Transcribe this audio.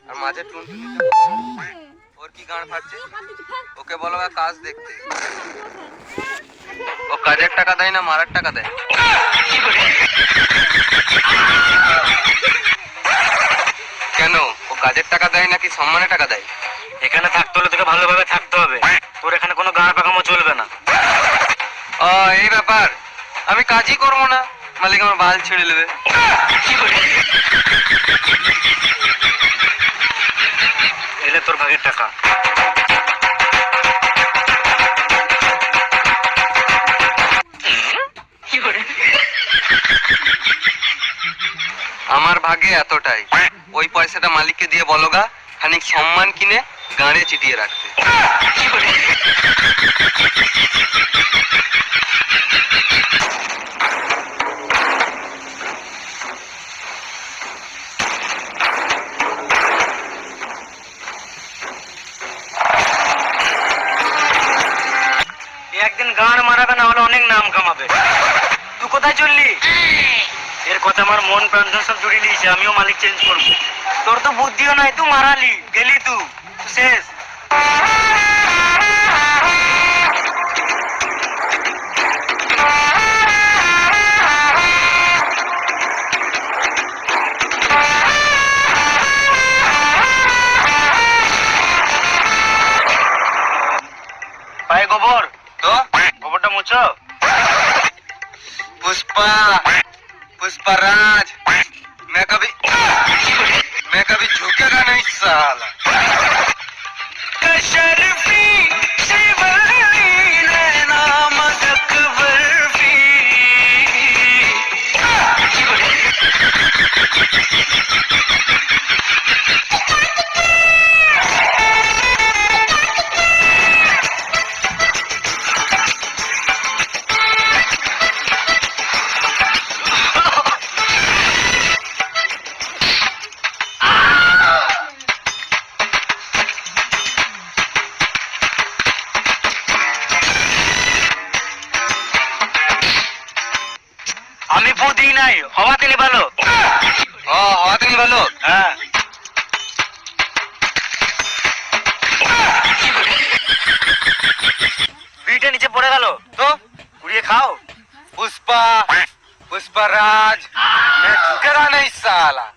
আর মাঝে টুনটুনিটা ওর কি গান ফাটছে? ওকে বলো কাজ দেখতে। ও কাজের টাকা দেয় না মারার টাকা দেয়? কেন ও কাজের টাকা দেয় নাকি সম্মানের টাকা দেয়? এখানে থাকতে হলে তোকে ভালোভাবে থাকতে হবে। তোর এখানে কোনো গান পাকামো চলবে না। ও এই ব্যাপার, আমি কাজই করবো না, মালিক আমার বাল ছেড়ে নেবে। এলে তোর ভাগের টাকা। আমার ভাগে এতটাই, ওই পয়সাটা মালিককে দিয়ে বলো গা খানিক সম্মান কিনে গাঁড়ে চিটিয়ে রাখতে। একদিন গান মারাবে, না হলে অনেক নাম কামাবে। তুই কোথায় চললি? এর কথা আমার মন প্রাণ সব জুড়ে নিয়েছে। আমিও মালিক চেঞ্জ করবো। তোর তো বুদ্ধিও নাই, তুই মারালি গেলি, তুই শেষ। ভাই গোবর তো গোবরটা মুছো। पुष्पा पुष्पराज, मैं कभी झुकेगा नहीं साला। शर्फी शिवली नैना मदक बर्फी। আমি বুদ্ধি নাই, হওয়া তিনি ভালো। ও হওয়া তুমি ভালো। হ্যাঁ বিটা নিচে পড়ে গেল, তো কুড়িয়ে খাও। पुष्पा पुष्पराज, मैं झुकेगा नहीं साला।